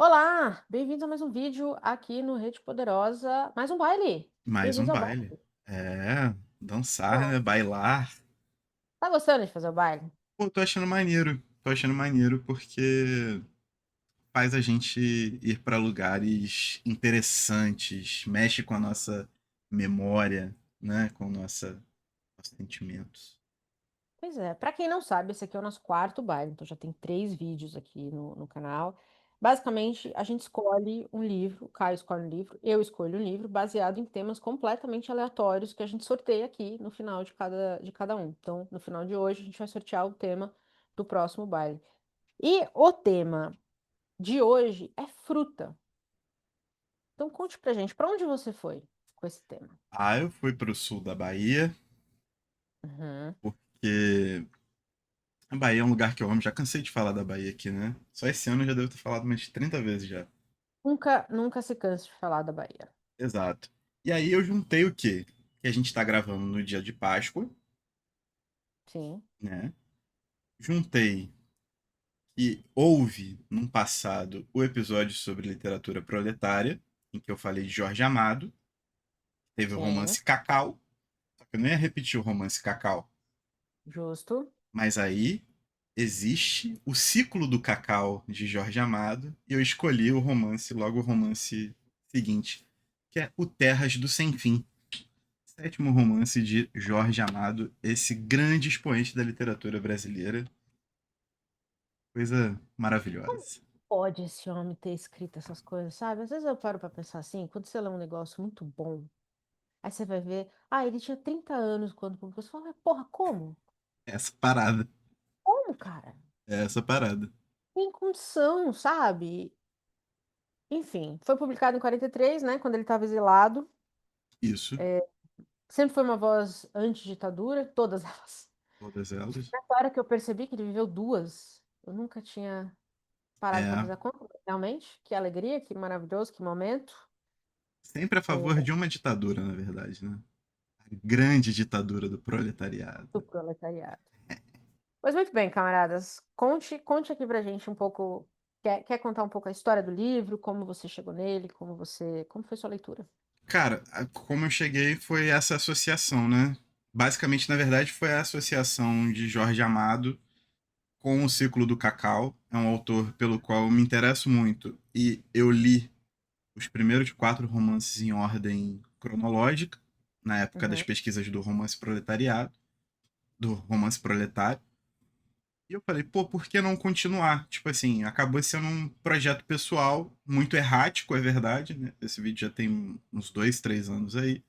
Olá, bem-vindos a mais um vídeo aqui no Rede Poderosa. Mais um baile. Mais um Bem-vindos ao baile. baile. É, dançar, Bom, né? Bailar. tá gostando de fazer o baile? Pô, tô achando maneiro. Tô achando maneiro porque faz a gente ir pra lugares interessantes, mexe com a nossa memória, né? Com nossos sentimentos. Pois é, pra quem não sabe, esse aqui é o nosso quarto baile, então já tem 3 vídeos aqui no canal. Basicamente, a gente escolhe um livro, o Caio escolhe um livro, eu escolho um livro, baseado em temas completamente aleatórios que a gente sorteia aqui no final de cada um. Então, no final de hoje, a gente vai sortear o tema do próximo baile. E o tema de hoje é fruta. Então conte pra gente, pra onde você foi com esse tema? Ah, eu fui pro sul da Bahia, Uhum. porque a Bahia é um lugar que eu amo. Já cansei de falar da Bahia aqui, né? Só esse ano eu já devo ter falado umas 30 vezes já. Nunca se canse de falar da Bahia. Exato. E aí eu juntei o quê? Que a gente tá gravando no dia de Páscoa, Sim, né? Juntei que houve, num passado, o episódio sobre literatura proletária, em que eu falei de Jorge Amado, teve o sim, romance Cacau, só que eu não ia repetir o romance Cacau, justo. mas aí existe o ciclo do Cacau de Jorge Amado, e eu escolhi o romance, logo o romance seguinte, que é O Terras do Sem Fim, sétimo romance de Jorge Amado, esse grande expoente da literatura brasileira. Coisa maravilhosa. Pode esse homem ter escrito essas coisas, sabe? Às vezes eu paro pra pensar assim, quando você lê um negócio muito bom, aí você vai ver, ele tinha 30 anos quando publicou. Você fala, mas porra, como? Essa parada. Como, cara? Essa parada. Tem condição, sabe? Enfim, foi publicado em 43, né, quando ele estava exilado. Isso. Sempre foi uma voz anti-ditadura, todas elas. Todas elas. Nessa hora que eu percebi que ele viveu duas, eu nunca tinha parado para É fazer a conta, realmente. Que alegria, que maravilhoso, que momento. sempre a favor É, de uma ditadura, na verdade, né? A grande ditadura do do proletariado. proletariado. Pois muito bem, camaradas. Conte aqui pra gente um pouco. Quer contar um pouco a história do livro, como você chegou nele, como foi sua leitura? Cara, como eu cheguei foi essa associação, né? Basicamente, na verdade, foi a associação de Jorge Amado com o Ciclo do Cacau. É um autor pelo qual eu me interesso muito. E eu li os primeiros 4 romances em ordem cronológica, na época das Uhum. pesquisas do romance proletariado, do romance proletário. E eu falei, pô, por que não continuar? Tipo assim, acabou sendo um projeto pessoal, muito errático, é verdade, né? Esse vídeo já tem uns 2, 3 anos aí.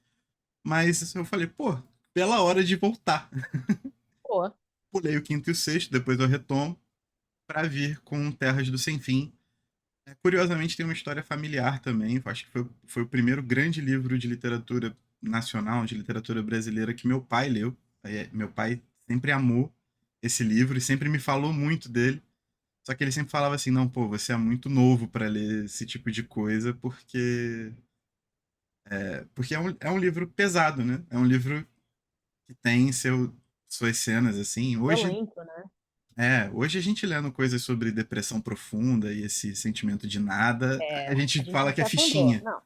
Mas eu falei, pô, pela hora de voltar. Boa. Pulei o quinto e o sexto, depois eu retomo, pra vir com Terras do Sem Fim. Curiosamente, tem uma história familiar também. Acho que foi o primeiro grande livro de literatura nacional, de literatura brasileira, que meu pai leu. Meu pai sempre amou esse livro e sempre me falou muito dele. Só que ele sempre falava assim: não, pô, você é muito novo para ler esse tipo de coisa, porque é um livro pesado, né? É um livro que tem suas cenas, assim. Violento, né? Hoje a gente lendo coisas sobre depressão profunda e esse sentimento de nada, a A gente gente fala já que se é afundou. fichinha. Não,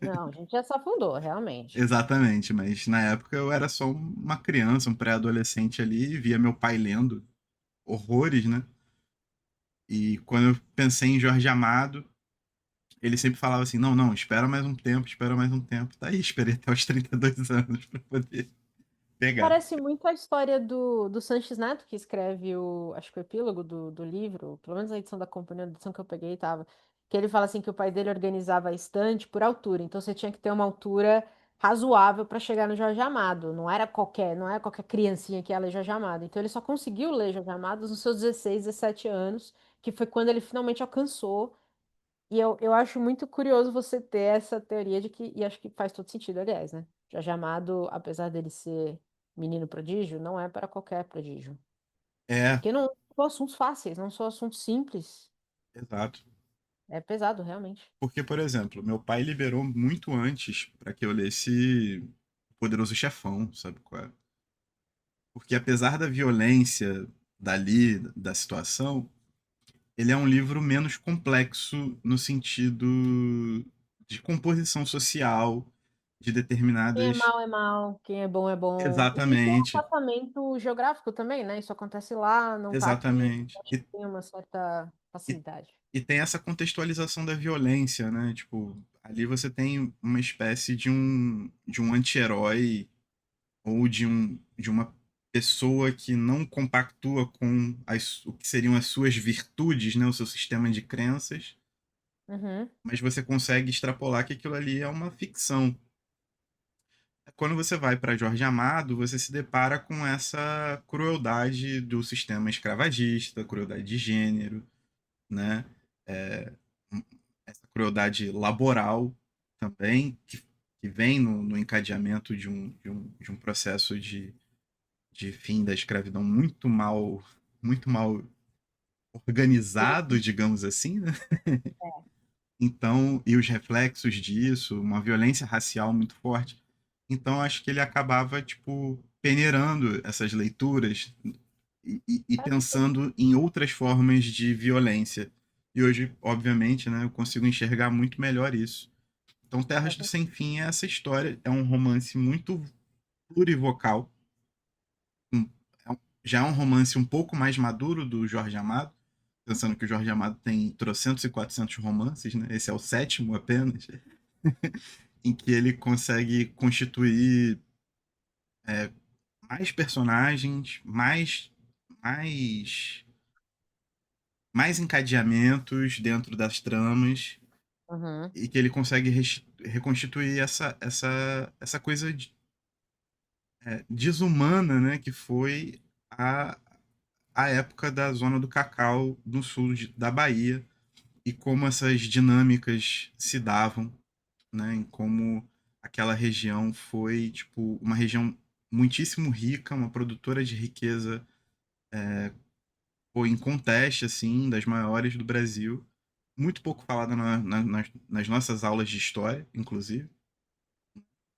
não, a gente já se afundou, realmente. Exatamente, mas na época eu era só uma criança, um pré-adolescente ali, e via meu pai lendo horrores, né? E quando eu pensei em Jorge Amado, ele sempre falava assim: não, não, espera mais um tempo, espera mais um tempo. Tá aí, esperei até os 32 anos pra poder pegar. Parece muito a história do Sanches Neto, que escreve acho que o epílogo do livro, pelo menos a edição da companhia, a edição que eu peguei tava, que ele fala assim que o pai dele organizava a estante por altura, então você tinha que ter uma altura razoável para chegar no Jorge Amado, não era qualquer criancinha que ia ler Jorge Amado, então ele só conseguiu ler Jorge Amado nos seus 16, 17 anos, que foi quando ele finalmente alcançou, e eu acho muito curioso você ter essa teoria de que, e acho que faz todo sentido, aliás, né? Jorge Amado, apesar dele ser menino prodígio, não é para qualquer prodígio. É, Porque não são assuntos fáceis, não são assuntos simples. exato. É pesado, realmente. Porque, por exemplo, meu pai liberou muito antes pra que eu lesse O Poderoso Chefão, sabe qual é? Porque apesar da violência dali, da situação, ele é um livro menos complexo no sentido de composição social, de Quem determinadas. é mal, quem é bom é bom. E tem um Exatamente, espaçamento geográfico também, né? Isso acontece lá, não tá aqui. exatamente. Acho que tem uma certa E, facilidade. e tem essa contextualização da violência, né? Tipo, ali você tem uma espécie de um anti-herói ou de uma pessoa que não compactua com o que seriam as suas virtudes, né? O seu sistema de crenças, Uhum, mas você consegue extrapolar que aquilo ali é uma ficção. Quando você vai para Jorge Amado, você se depara com essa crueldade do sistema escravagista, crueldade de gênero, né? É, essa crueldade laboral também, que vem no encadeamento de um processo de fim da escravidão muito mal organizado, digamos assim, né? Então, e os reflexos disso, uma violência racial muito forte. Então, acho que ele acabava, tipo, peneirando essas leituras e faz sentido. pensando em outras formas de violência. E hoje, obviamente, né, eu consigo enxergar muito melhor isso. Então, Terras do Faz Sem Fim é essa história, é um romance muito plurivocal, um- já é um romance um pouco mais maduro do Jorge Amado, pensando que o Jorge Amado tem trocentos e 400 romances, né? Esse é o sétimo apenas, em que ele consegue constituir é, mais personagens, mais, mais encadeamentos dentro das tramas Uhum, e que ele consegue reconstituir essa coisa desumana, né, que foi a, a época da zona do cacau no sul da Bahia e como essas dinâmicas se davam, né, em como aquela região foi tipo uma região muitíssimo rica, uma produtora de riqueza foi em conteste assim das maiores do Brasil, muito pouco falada nas nossas aulas de história, inclusive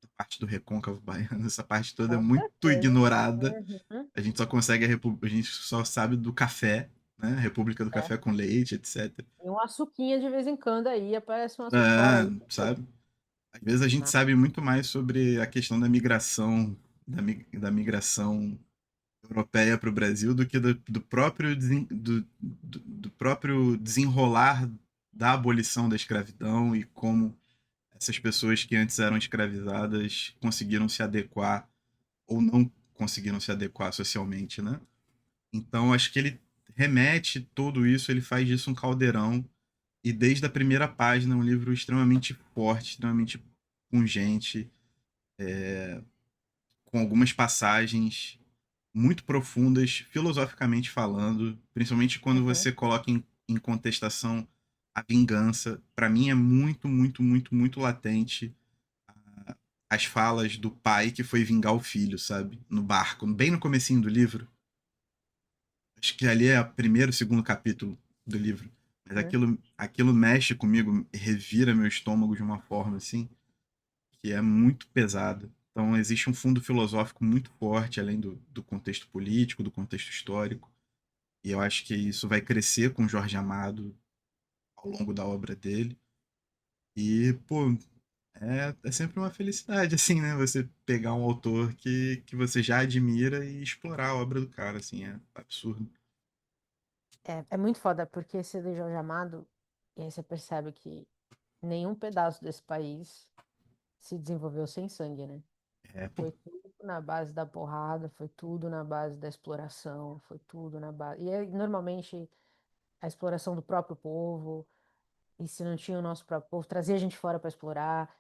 a parte do recôncavo baiano, essa parte toda é com muito certeza. ignorada. Uhum, A gente só consegue a gente só sabe do café, né? República do é. Café com Leite, etc. E um açuquinha de vez em quando aí, aparece umas histórias É, aí. sabe? Às vezes a gente Né? sabe muito mais sobre a questão da migração, da migração europeia para o Brasil do que do próprio, do próprio desenrolar da abolição da escravidão e como essas pessoas que antes eram escravizadas conseguiram se adequar ou não conseguiram se adequar socialmente, né? Então acho que ele remete tudo isso, ele faz disso um caldeirão e desde a primeira página é um livro extremamente forte, extremamente pungente, com algumas passagens muito profundas, filosoficamente falando, principalmente quando Uhum. você coloca em contestação a vingança. Para mim é muito latente as falas do pai que foi vingar o filho, sabe? No barco, bem no comecinho do livro. Acho que ali é o primeiro, segundo capítulo do livro. Mas Uhum. aquilo mexe comigo, revira meu estômago de uma forma assim, que é muito pesada. Então existe um fundo filosófico muito forte, além do contexto político, do contexto histórico. E eu acho que isso vai crescer com Jorge Amado ao longo da obra dele. E, pô, é sempre uma felicidade, assim, né? Você pegar um autor que você já admira e explorar a obra do cara, assim, é absurdo. É muito foda, porque você lê Jorge Amado, e aí você percebe que nenhum pedaço desse país se desenvolveu sem sangue, né? É, pô, Foi tudo na base da porrada, foi tudo na base da exploração, foi tudo na base. E aí, normalmente a exploração do próprio povo, e se não tinha o nosso próprio povo, trazia a gente fora para explorar.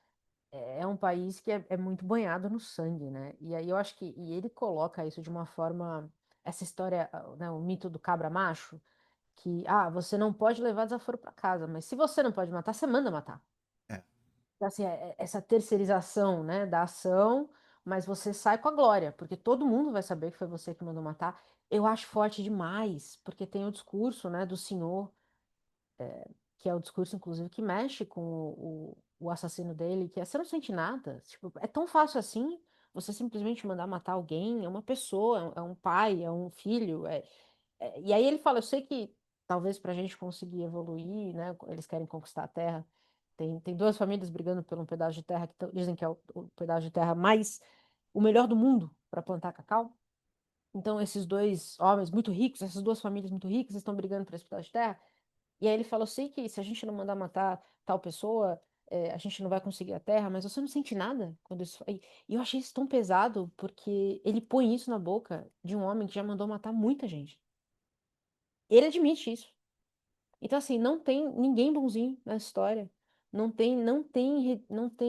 É um país que é muito banhado no sangue, né? E aí eu acho que e ele coloca isso de uma forma, essa história, né, o mito do cabra macho, que você não pode levar desaforo para casa, mas se você não pode matar, você manda matar. é, Então, assim, essa terceirização, né, da ação, mas você sai com a glória, porque todo mundo vai saber que foi você que mandou matar. Eu acho forte demais, porque tem o discurso, né, do senhor, que é o discurso, inclusive, que mexe com o assassino dele, que é você não sente nada. Tipo, é tão fácil assim, você simplesmente mandar matar alguém, é uma pessoa, é um pai, é um filho. E aí ele fala, eu sei que talvez para a gente conseguir evoluir, né? Eles querem conquistar a Terra. Tem duas famílias brigando por um pedaço de terra que dizem que é o pedaço de terra mais o melhor do mundo para plantar cacau. Então, esses dois homens muito ricos, essas duas famílias muito ricas, estão brigando por esse pedaço de terra. E aí ele falou: sei que se a gente não mandar matar tal pessoa, a gente não vai conseguir a terra, mas você não sente nada quando isso. E eu achei isso tão pesado, porque ele põe isso na boca de um homem que já mandou matar muita gente. Ele admite isso. Então, assim, não tem ninguém bonzinho nessa história. Não tem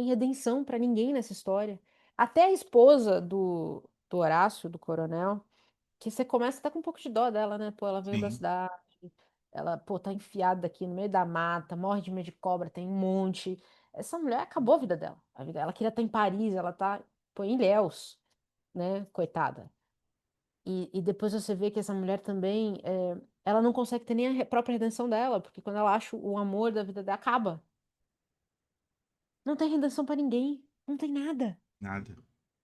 redenção pra ninguém nessa história. Até a esposa do Horácio, do coronel, que você começa a estar com um pouco de dó dela, né? Pô, ela veio da Sim, cidade, ela, pô, tá enfiada aqui no meio da mata, morre de medo de cobra, tem um monte. Essa mulher acabou a vida dela. A vida, ela queria estar em Paris, ela tá, pô, em Ilhéus, né? Coitada. E depois você vê que essa mulher também, ela não consegue ter nem a própria redenção dela, porque quando ela acha o amor da vida dela, acaba. Não tem redenção pra ninguém, não tem nada. nada.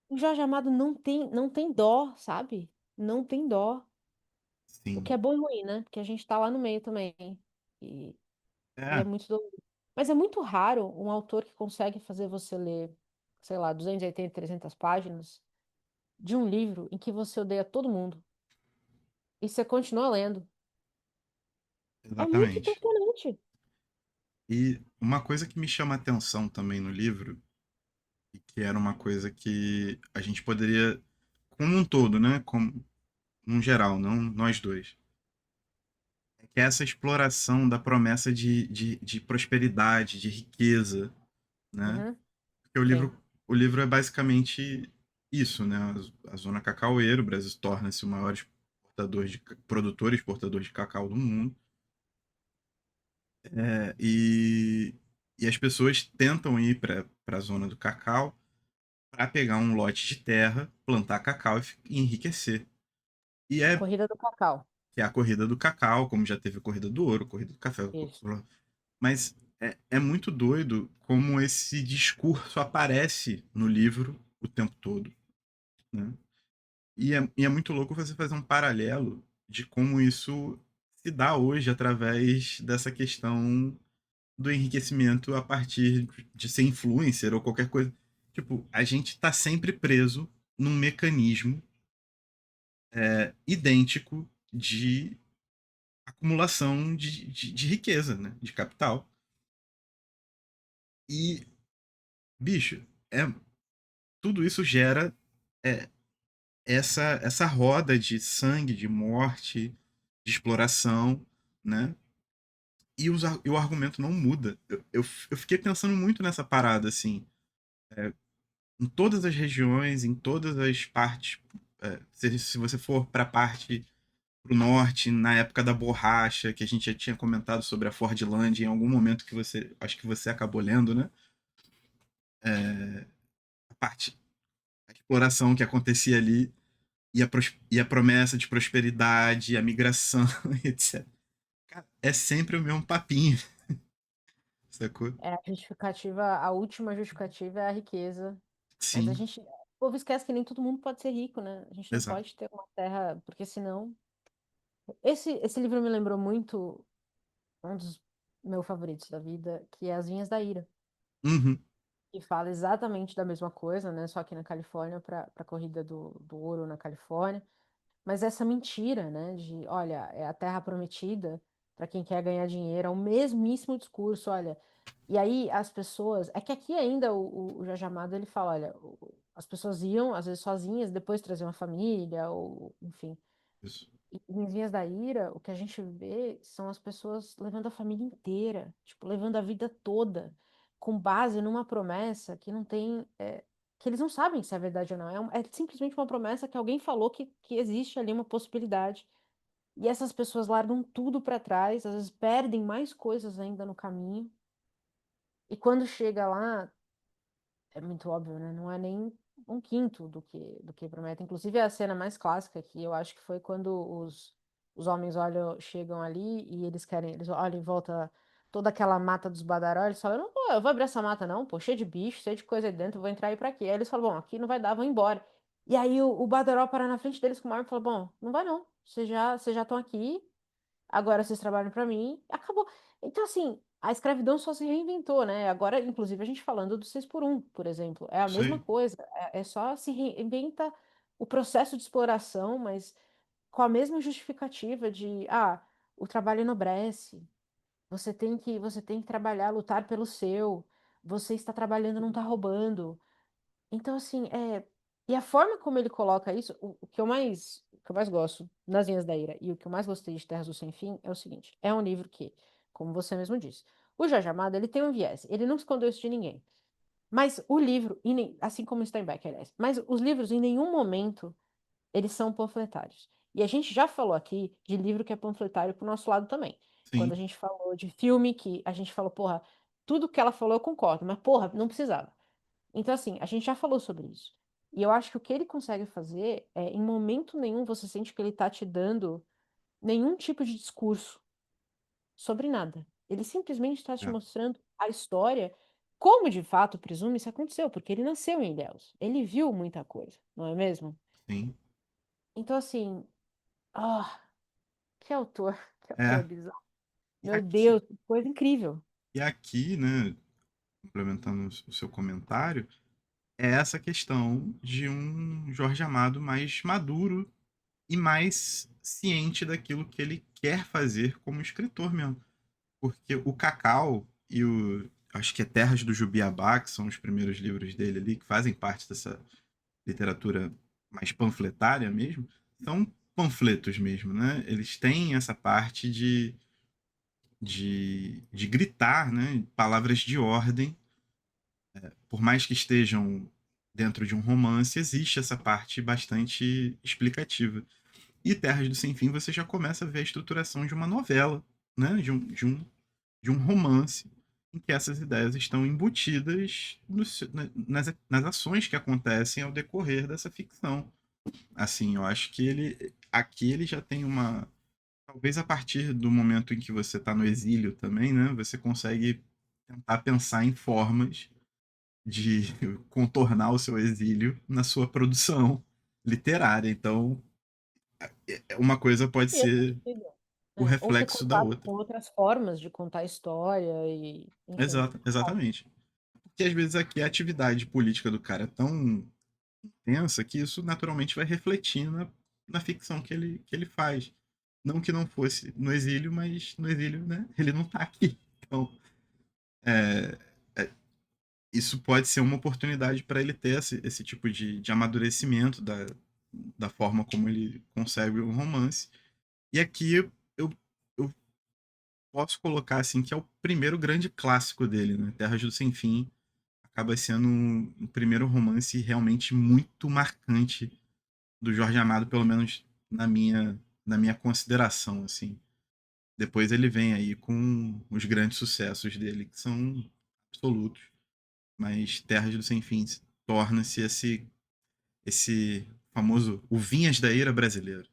O Jorge Amado não tem dó, sabe? Não tem dó. O que Sim. é bom e ruim, né? Porque a gente tá lá no meio também. E, e é É, muito dolorido. Mas é muito raro um autor que consegue fazer você ler, sei lá, 280, 300 páginas de um livro em que você odeia todo mundo e você continua lendo. É muito exatamente. impressionante. E uma coisa que me chama a atenção também no livro, e que era uma coisa que a gente poderia, como um todo, né? Como, num geral, não nós dois, é que é essa exploração da promessa de prosperidade, de riqueza, né? Uhum, Porque sim. o livro é basicamente isso, né? A zona cacaueira, o Brasil torna-se o maior produtor e exportador de cacau do mundo. É, e as pessoas tentam ir para a zona do cacau para pegar um lote de terra, plantar cacau e enriquecer. E A é corrida do cacau. que é a corrida do cacau, como já teve a corrida do ouro, a corrida do café. Isso. Mas é muito doido como esse discurso aparece no livro o tempo todo, né? E é muito louco você fazer um paralelo de como isso se dá hoje através dessa questão do enriquecimento a partir de ser influencer ou qualquer coisa. Tipo, a gente tá sempre preso num mecanismo idêntico de acumulação de riqueza, né? De capital. E, bicho, tudo isso gera é, essa roda de sangue, de morte, de exploração, né? E o argumento não muda. Eu fiquei pensando muito nessa parada, assim. Em todas as regiões, em todas as partes. Se você for para a parte pro norte, na época da borracha, que a gente já tinha comentado sobre a Fordland em algum momento que você. Acho que você acabou lendo, né? A parte. A exploração que acontecia ali e a promessa de prosperidade, a migração, etc. Cara, é sempre o mesmo papinho, sacou? É a justificativa, a última justificativa é a riqueza. Mas a Sim, gente, o povo esquece que nem todo mundo pode ser rico, né? A gente não exato. pode ter uma terra, porque senão. Esse livro me lembrou muito um dos meus favoritos da vida, que é As Vinhas da Ira, Uhum, que fala exatamente da mesma coisa, né? Só que na Califórnia, para a corrida do ouro na Califórnia. Mas essa mentira, né, de, olha, é a terra prometida para quem quer ganhar dinheiro, é o mesmíssimo discurso, olha. E aí as pessoas, é que aqui ainda o Jorge Amado, ele fala, olha, as pessoas iam, às vezes sozinhas, depois traziam uma família, ou enfim. isso. E em Vinhas da Ira, o que a gente vê são as pessoas levando a família inteira, tipo, levando a vida toda, com base numa promessa que não tem, que eles não sabem se é verdade ou não. É simplesmente uma promessa que alguém falou que existe ali uma possibilidade. E essas pessoas largam tudo para trás, às vezes perdem mais coisas ainda no caminho. E quando chega lá, é muito óbvio, né? Não é nem um quinto do que promete. Inclusive, a cena mais clássica que eu acho que foi quando os homens olham, chegam ali e eles olham em volta toda aquela mata dos badaró, eles falam, não, pô, eu vou abrir essa mata não, pô, cheio de bicho, cheio de coisa aí dentro, eu vou entrar aí pra quê? Aí eles falam, bom, aqui não vai dar, vão embora. E aí o badaró para na frente deles com uma arma e fala, bom, não vai não, vocês já estão aqui, agora vocês trabalham para mim, acabou. Então, assim, a escravidão só se reinventou, né? Agora, inclusive, a gente falando do 6x1, por exemplo, é a mesma Sim, coisa, é só se reinventa o processo de exploração, mas com a mesma justificativa de, o trabalho enobrece, você tem que trabalhar, lutar pelo seu, você está trabalhando, não está roubando. Então, assim, e a forma como ele coloca isso, o que eu mais gosto nas Linhas da Ira e o que eu mais gostei de Terras do Sem Fim é o seguinte: é um livro que, como você mesmo disse, o Jorge Amado, ele tem um viés, ele não escondeu isso de ninguém. Mas o livro, assim como o Steinbeck, aliás, mas os livros em nenhum momento eles são panfletários. E a gente já falou aqui de livro que é panfletário pro nosso lado também. Quando a sim, gente falou de filme, que a gente falou, porra, tudo que ela falou eu concordo, mas porra, não precisava. Então, assim, a gente já falou sobre isso. E eu acho que o que ele consegue fazer é, em momento nenhum, você sente que ele tá te dando nenhum tipo de discurso sobre nada. Ele simplesmente está te é, mostrando a história, como de fato presume isso aconteceu, porque ele nasceu em Ilhéus. Ele viu muita coisa, não é mesmo? sim. Então, assim, ah, que autor, que autor É, bizarro. e Meu aqui, Deus, que coisa incrível. e aqui, né, complementando o seu comentário, é essa questão de um Jorge Amado mais maduro e mais ciente daquilo que ele quer fazer como escritor mesmo. Porque o Cacau e o. Acho que é Terras do Jubiabá, que são os primeiros livros dele ali, que fazem parte dessa literatura mais panfletária mesmo, são panfletos mesmo, né? Eles têm essa parte de gritar, né? Palavras de ordem, por mais que estejam dentro de um romance, existe essa parte bastante explicativa. E Terras do Sem Fim você já começa a ver a estruturação de uma novela, né? De um romance em que essas ideias estão embutidas nas ações que acontecem ao decorrer dessa ficção. Assim, eu acho que ele já tem uma, talvez a partir do momento em que você está no exílio também, né? Você consegue tentar pensar em formas de contornar o seu exílio na sua produção literária. Então, uma coisa pode E esse ser sentido. o Ou ser reflexo da contado outra. com outras formas de contar a história e, enfim. Exatamente. Porque às vezes aqui a atividade política do cara é tão intensa que isso naturalmente vai refletir na ficção que ele faz. Não que não fosse no exílio, mas no exílio, né? Ele não tá aqui. Então, é, é, isso pode ser uma oportunidade para ele ter esse tipo de amadurecimento da forma como ele concebe o romance. E aqui eu posso colocar assim que é o primeiro grande clássico dele, né? Terras do Sem Fim acaba sendo um primeiro romance realmente muito marcante do Jorge Amado, pelo menos na minha consideração, assim. Depois ele vem aí com os grandes sucessos dele, que são absolutos. Mas Terras do Sem Fim torna-se esse famoso o Vinhas da Ira brasileiro.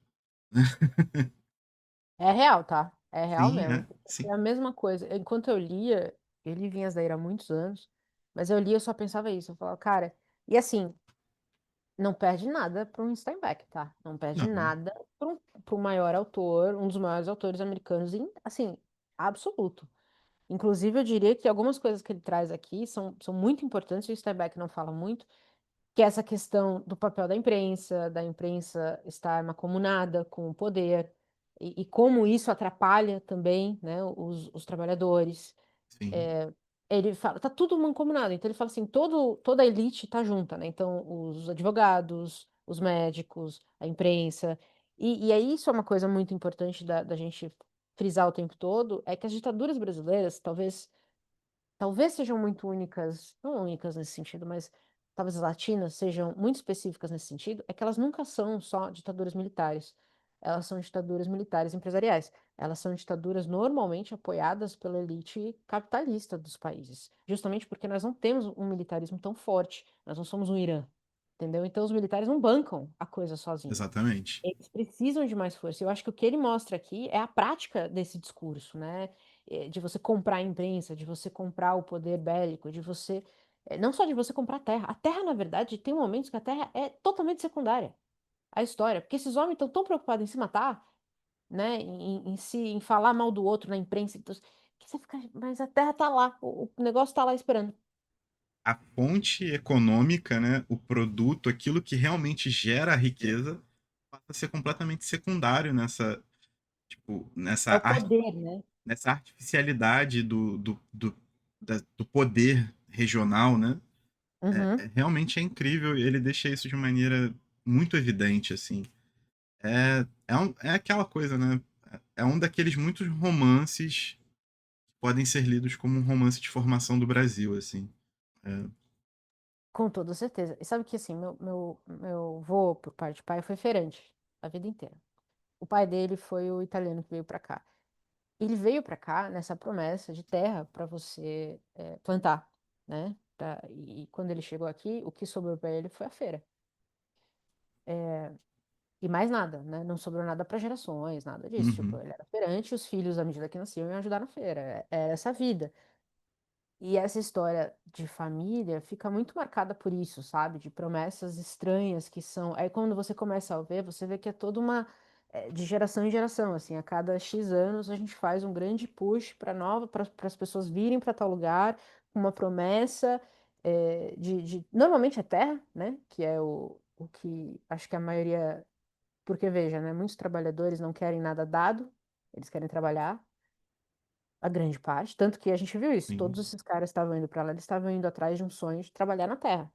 É real, tá? É real Sim, mesmo. sim. É a mesma coisa. Enquanto eu li Vinhas da Ira há muitos anos, mas eu li, eu só pensava isso. Eu falava, cara, e assim, não perde nada para um Steinbeck, tá? Não perde Não, nada para um maior autor, um dos maiores autores americanos, assim, absoluto. Inclusive, eu diria que algumas coisas que ele traz aqui são muito importantes, e o Steinbeck não fala muito, que é essa questão do papel da imprensa estar macumunada com o poder, e como isso atrapalha também, né, os trabalhadores. sim, É, ele fala, tá tudo mancomunado, então ele fala assim, toda a elite tá junta, né? Então, os advogados, os médicos, a imprensa, e aí isso é uma coisa muito importante da gente frisar o tempo todo, é que as ditaduras brasileiras, talvez sejam muito únicas, não únicas nesse sentido, mas talvez as latinas sejam muito específicas nesse sentido, é que elas nunca são só ditaduras militares. Elas são ditaduras militares empresariais. Elas são ditaduras normalmente apoiadas pela elite capitalista dos países, justamente porque nós não temos um militarismo tão forte. Nós não somos um Irã, entendeu? Então os militares não bancam a coisa sozinho. exatamente. Eles precisam de mais força. Eu acho que o que ele mostra aqui é a prática desse discurso, né? De você comprar a imprensa, de você comprar o poder bélico, de você. Não só de você comprar a terra. A terra, na verdade, tem momentos que a terra é totalmente secundária à história, porque esses homens estão tão preocupados em se matar, né, em si, em falar mal do outro na imprensa, então, que você fica, mas a terra tá lá, o negócio tá lá esperando. A fonte econômica, né, o produto, aquilo que realmente gera a riqueza, passa a ser completamente secundário nessa, tipo, É o poder, né? nessa artificialidade do poder regional, né? Uhum. Realmente é incrível e ele deixa isso de maneira muito evidente, assim. É aquela coisa, né? É um daqueles muitos romances que podem ser lidos como um romance de formação do Brasil, assim. É, Com toda certeza. E sabe que assim, meu vô, por parte de pai, foi feirante a vida inteira. O pai dele foi o italiano que veio para cá. Ele veio para cá nessa promessa de terra para você plantar, né? E quando ele chegou aqui, o que sobrou para ele foi a feira. E mais nada, né? Não sobrou nada para gerações, nada disso. Tipo, uhum, ele era feirante, os filhos, à medida que nasciam, iam ajudar na feira. Era essa a vida. E essa história de família fica muito marcada por isso, sabe? De promessas estranhas que são. Aí quando você começa a ver, você vê que é toda uma. De geração em geração, assim, a cada X anos a gente faz um grande push para para as pessoas virem para tal lugar, com uma promessa normalmente é terra, né? Que é o que acho que a maioria. Porque veja, né? Muitos trabalhadores não querem nada dado, eles querem trabalhar a grande parte, tanto que a gente viu isso, sim, todos esses caras estavam indo pra lá, eles estavam indo atrás de um sonho de trabalhar na terra.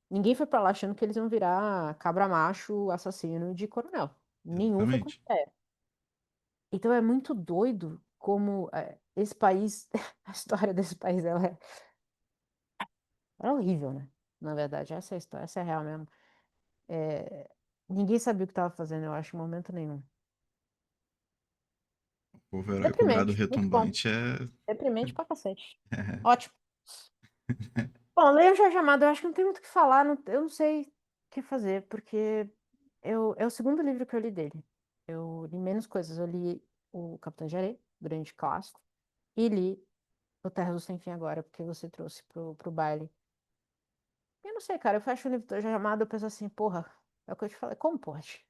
Ninguém foi pra lá achando que eles iam virar cabra macho, assassino de coronel. Nenhum foi com exatamente. ideia. Então é muito doido como esse país, a história desse país, é horrível, né? Na verdade, essa é a história, essa é a real mesmo. É, ninguém sabia o que estava fazendo, eu acho, em momento nenhum. O povo herói com gado Deprimente, muito bom. retumbante é. Deprimente pra cacete. Ótimo. Bom, leia o Jorge Amado, eu acho que não tem muito o que falar, eu não sei o que fazer, porque é o segundo livro que eu li dele. Eu li menos coisas, eu li o Capitão de Areia, grande clássico, e li O Terra do Sem Fim agora, porque você trouxe pro baile. Eu não sei, cara, eu fecho o livro do Jorge Amado, eu penso assim, porra, é o que eu te falei, como pode?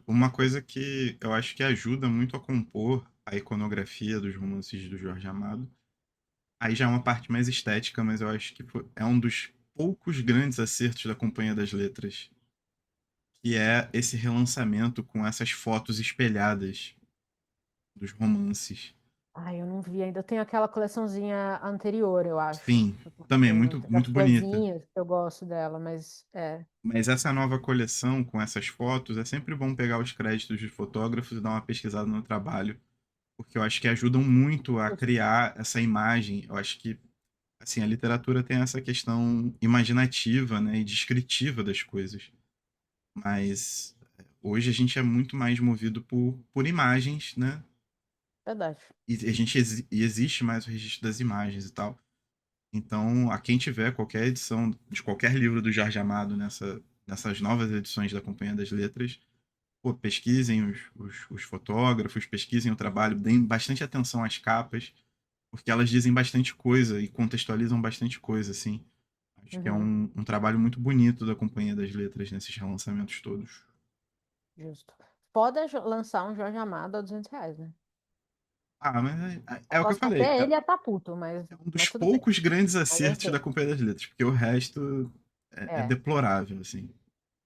Uma coisa que eu acho que ajuda muito a compor a iconografia dos romances do Jorge Amado. Aí já é uma parte mais estética, mas eu acho que é um dos poucos grandes acertos da Companhia das Letras, que é esse relançamento com essas fotos espelhadas dos romances. Ai, eu não vi ainda, eu tenho aquela coleçãozinha anterior, eu acho, Sim, que eu também comprei, das muito bonita. florzinhas, que eu gosto dela, mas Mas essa nova coleção com essas fotos é sempre bom pegar os créditos dos fotógrafos e dar uma pesquisada no trabalho, porque eu acho que ajudam muito a justo, criar essa imagem. Eu acho que assim, a literatura tem essa questão imaginativa, né, e descritiva das coisas. Mas hoje a gente é muito mais movido por imagens, né? verdade. E existe mais o registro das imagens e tal. Então, a quem tiver qualquer edição de qualquer livro do Jorge Amado nessas novas edições da Companhia das Letras, pô, pesquisem os fotógrafos, pesquisem o trabalho, deem bastante atenção às capas, porque elas dizem bastante coisa e contextualizam bastante coisa, assim. Acho que é Uhum, um trabalho muito bonito da Companhia das Letras nesses relançamentos todos. justo. Pode lançar um Jorge Amado a R$ 200, né? Ah, mas é o que eu Aposto que falei. até ele ia estar puto, É um dos mas tudo bem. poucos grandes Mas eu acertos da entendo. Companhia das Letras, porque o resto é É, deplorável, assim.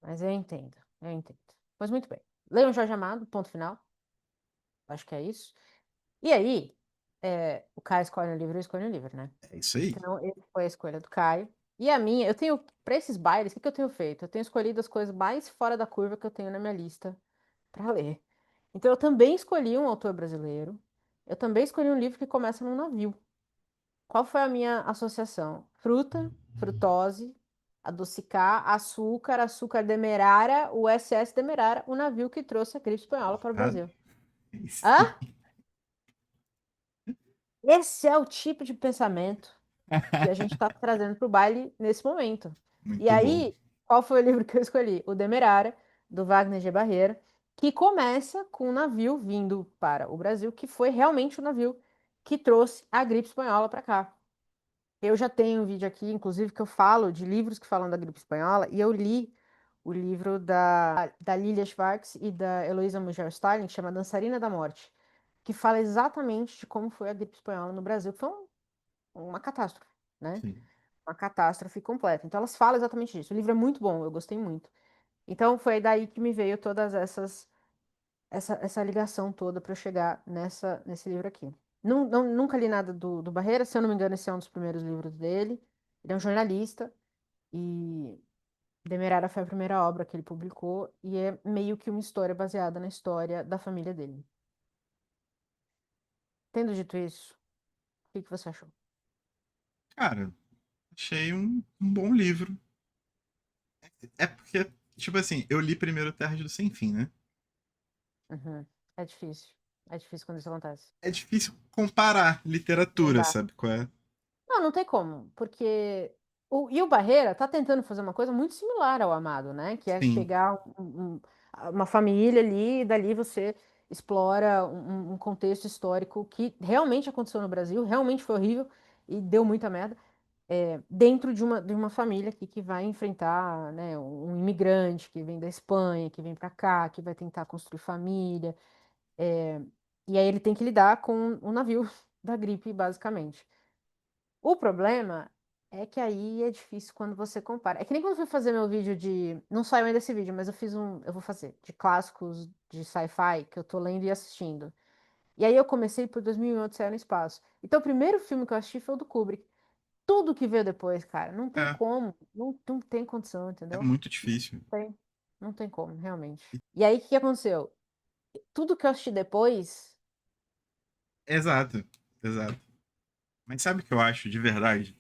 mas eu entendo. Eu entendo. Pois muito bem. Leiam Jorge Amado, ponto final. Acho que é isso. E aí, o Caio escolhe um livro, eu escolho um livro, né? É isso aí. Então, esse foi a escolha do Caio. E a minha, eu tenho, para esses bailes, o que que eu tenho feito? Eu tenho escolhido as coisas mais fora da curva que eu tenho na minha lista para ler. Então, eu também escolhi um autor brasileiro. Eu também escolhi um livro que começa num navio. Qual foi a minha associação? Fruta, frutose, adocicar, açúcar, açúcar demerara, o SS Demerara, o navio que trouxe a gripe espanhola para o Ah, Brasil. aí Hã? sim. Esse é o tipo de pensamento que a gente está trazendo para o baile nesse momento. E Muito bom. aí, qual foi o livro que eu escolhi? O Demerara, do Wagner G. Barreira, que começa com um navio vindo para o Brasil, que foi realmente o navio que trouxe a gripe espanhola para cá. Eu já tenho um vídeo aqui, inclusive, que eu falo de livros que falam da gripe espanhola, e eu li o livro da Lilia Schwartz e da Heloísa Mugel Starling, que chama Dançarina da Morte, que fala exatamente de como foi a gripe espanhola no Brasil, que foi uma catástrofe, né? Sim. Uma catástrofe completa. Então elas falam exatamente disso. O livro é muito bom, eu gostei muito. Então foi daí que me veio todas essa ligação toda para eu chegar nesse livro aqui. Nunca li nada do Barreira, se eu não me engano, esse é um dos primeiros livros dele. Ele é um jornalista e Demerara foi a primeira obra que ele publicou e é meio que uma história baseada na história da família dele. Tendo dito isso, o que que você achou? Cara, achei um bom livro. É porque, tipo assim, eu li primeiro Terras do Sem Fim, né? Uhum. É difícil. É difícil quando isso acontece. É difícil comparar Não literatura, dá. sabe qual é? Não, não tem como, porque e o Barreira tá tentando fazer uma coisa muito similar ao Amado, né? Que é Sim, pegar uma família ali e dali você explora um contexto histórico que realmente aconteceu no Brasil, realmente foi horrível e deu muita merda, dentro de uma família aqui que vai enfrentar, né, um imigrante que vem da Espanha, que vem para cá, que vai tentar construir família, é, e aí ele tem que lidar com o navio da gripe, basicamente. O problema é que aí é difícil quando você compara. É que nem quando eu fui fazer meu vídeo de. Não saiu ainda esse vídeo, mas eu fiz um. Eu vou fazer. De clássicos de sci-fi que eu tô lendo e assistindo. E aí eu comecei por 2001, Odisseia no Espaço. Então o primeiro filme que eu assisti foi o do Kubrick. Tudo que veio depois, cara, não tem é, como. Não tem condição, é entendeu? muito Não difícil. tem. Não tem como, realmente. E aí o que que aconteceu? Tudo que eu assisti depois. Exato, exato. Mas sabe o que eu acho de verdade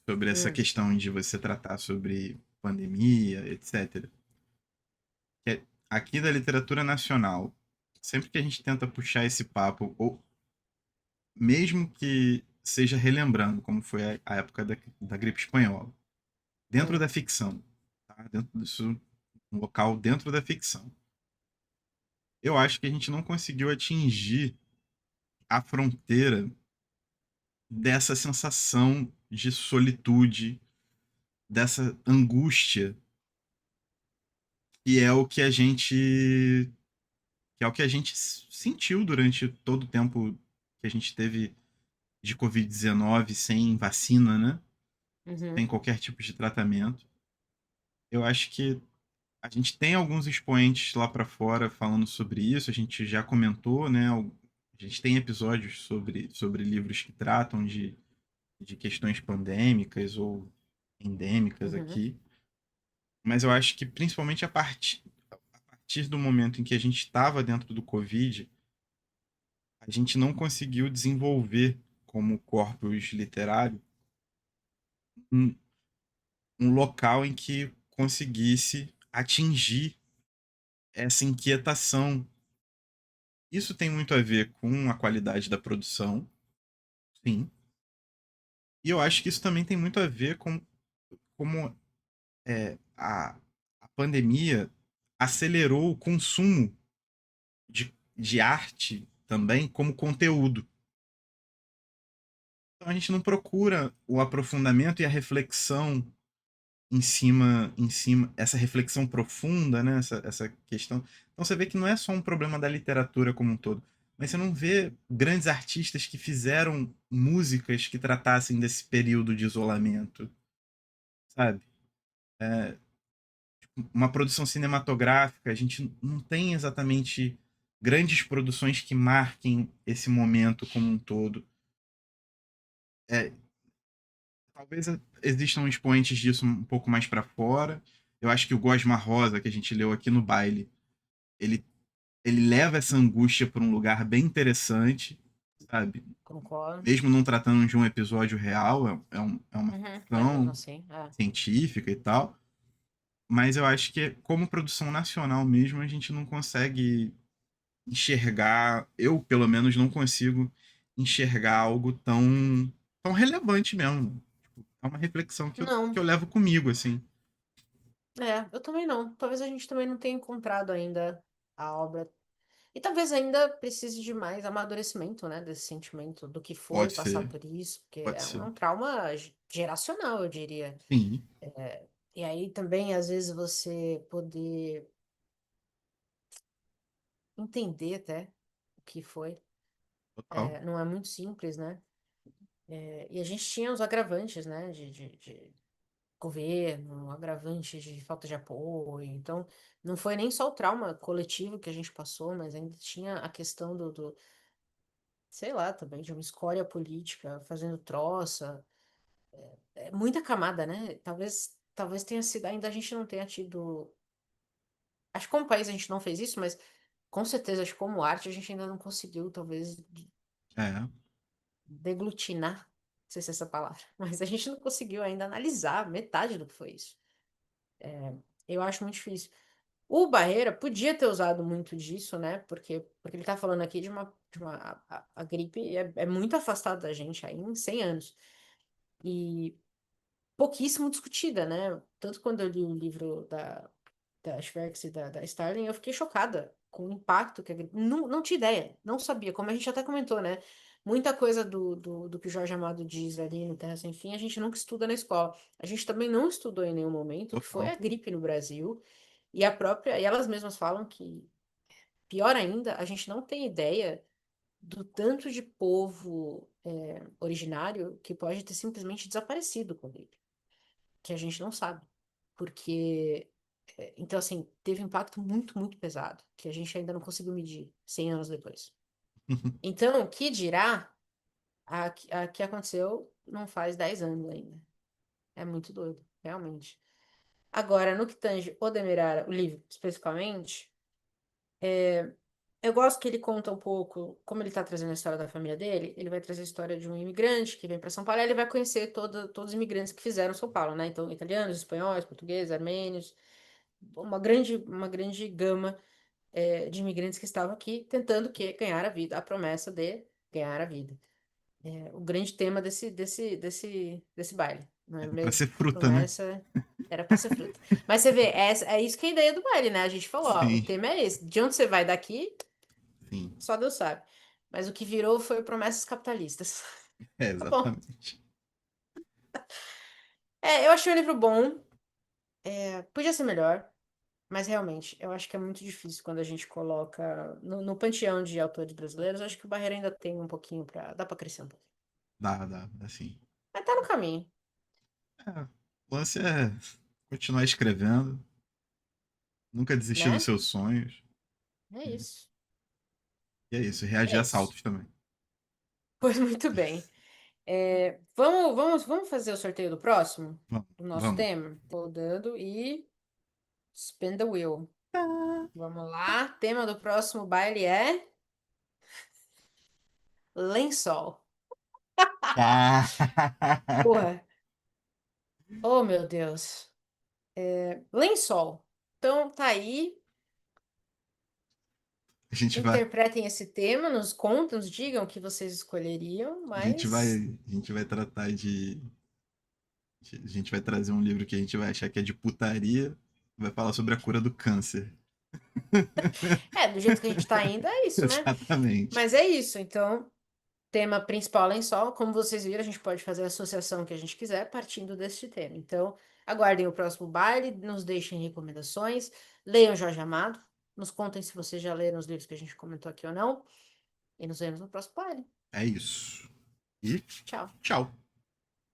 sobre essa Hum, questão de você tratar sobre pandemia, etc? Que é aqui da literatura nacional, sempre que a gente tenta puxar esse papo, ou mesmo que seja relembrando como foi a época da gripe espanhola, dentro hum, da ficção, tá? Dentro disso, um local dentro da ficção. Eu acho que a gente não conseguiu atingir a fronteira dessa sensação de solitude, dessa angústia, que é o que a gente que é o que a gente sentiu durante todo o tempo que a gente teve de Covid-19 sem vacina, né? Sem uhum, qualquer tipo de tratamento. Eu acho que a gente tem alguns expoentes lá para fora falando sobre isso, a gente já comentou, né? A gente tem episódios sobre livros que tratam de questões pandêmicas ou endêmicas uhum. aqui, mas eu acho que principalmente a partir do momento em que a gente estava dentro do Covid, a gente não conseguiu desenvolver como corpus literário um, um local em que conseguisse atingir essa inquietação. Isso tem muito a ver com a qualidade da produção, sim. E eu acho que isso também tem muito a ver com como a pandemia acelerou o consumo de arte também como conteúdo. Então a gente não procura o aprofundamento e a reflexão em cima, essa reflexão profunda, né? Essa questão. Então você vê que não é só um problema da literatura como um todo, mas você não vê grandes artistas que fizeram músicas que tratassem desse período de isolamento, sabe? Uma produção cinematográfica, a gente não tem exatamente grandes produções que marquem esse momento como um todo. É, talvez existam expoentes disso um pouco mais para fora. Eu acho que o Gosma Rosa, que a gente leu aqui no baile, ele, ele leva essa angústia para um lugar bem interessante, sabe? Concordo. Mesmo não tratando de um episódio real, é uma Uhum. Mas mesmo ficção assim, é. científica e tal. Mas eu acho que, como produção nacional mesmo, a gente não consegue enxergar. Eu, pelo menos, não consigo enxergar algo tão relevante mesmo. É uma reflexão que Não, eu levo comigo, assim. eu também não. Talvez a gente também não tenha encontrado ainda a obra. E talvez ainda precise de mais amadurecimento, né, desse sentimento do que foi Pode passar ser, por isso, porque pode é ser. um trauma geracional, eu diria. Sim, E aí também, às vezes, você poder entender até o que foi. Total. Não é muito simples, né? E a gente tinha os agravantes, né? De governo, agravante de falta de apoio. Então, não foi nem só o trauma coletivo que a gente passou, mas ainda tinha a questão sei lá, também, de uma escória política fazendo troça. É muita camada, né? Talvez tenha sido, ainda a gente não tenha tido. Acho que como país a gente não fez isso, mas com certeza, acho que como arte a gente ainda não conseguiu, talvez, É. deglutinar, não sei se é essa palavra, mas a gente não conseguiu ainda analisar metade do que foi isso. Eu acho muito difícil. O Barreira podia ter usado muito disso, né? Porque ele tá falando aqui de uma a gripe é muito afastada da gente aí em 100 anos. E pouquíssimo discutida, né? Tanto quando eu li o livro da Schwertz e da Starling, eu fiquei chocada com o impacto que a gripe... Não tinha ideia, não sabia, como a gente até comentou, né? Muita coisa do que o Jorge Amado diz ali no Terra Sem Fim, a gente nunca estuda na escola. A gente também não estudou em nenhum momento, que foi Total. a gripe no Brasil. E elas mesmas falam que, pior ainda, a gente não tem ideia do tanto de povo originário que pode ter simplesmente desaparecido com a gripe, que a gente não sabe. Porque, então, assim, teve um impacto muito, muito pesado, que a gente ainda não conseguiu medir 100 anos depois. Então, o que dirá a que aconteceu não faz 10 anos ainda. É muito doido, realmente. Agora, no que tange o Demerara, o livro especificamente, eu gosto que ele conta um pouco, como ele está trazendo a história da família dele, ele vai trazer a história de um imigrante que vem para São Paulo, e ele vai conhecer todos os imigrantes que fizeram São Paulo, né? Então, italianos, espanhóis, portugueses, armênios, uma grande gama de imigrantes que estavam aqui tentando ganhar a vida, a promessa de ganhar a vida. O grande tema desse baile, não é Era pra mesmo? ser A fruta, né? promessa era para ser fruta. Mas você vê, é isso que é a ideia do baile, né? A gente falou, ó, o Sim, tema é esse. De onde você vai daqui, sim. só Deus sabe. Mas o que virou foi promessas capitalistas. É, Tá bom. exatamente. Eu achei o livro bom. Podia ser melhor, mas realmente, eu acho que é muito difícil quando a gente coloca no panteão de autores brasileiros. Eu acho que o Barreira ainda tem um pouquinho pra. Dá pra crescer um pouquinho. Dá, assim. Mas tá no caminho, É, o lance é continuar escrevendo, nunca desistir dos né? seus sonhos. É E isso. e é isso, reagir É a isso. saltos também. Pois muito bem. Vamos fazer o sorteio do próximo? Vamos, Do nosso vamos. tema? Rodando e spin the wheel. Tá. Vamos lá. Tema do próximo baile é lençol. Tá. Porra. Oh, meu Deus. Lençol. Então, tá aí. A gente vai, Interpretem esse tema, nos contem, nos digam o que vocês escolheriam, a gente vai, mas. a gente vai tratar a gente vai trazer um livro que a gente vai achar que é de putaria, vai falar sobre a cura do câncer. Do jeito que a gente tá indo, é isso, né? Exatamente. Mas é isso. Então, tema principal lençol. Como vocês viram, a gente pode fazer a associação que a gente quiser partindo deste tema. Então, aguardem o próximo baile, nos deixem recomendações, leiam Jorge Amado, nos contem se vocês já leram os livros que a gente comentou aqui ou não, e nos vemos no próximo baile. É isso. E Tchau. tchau.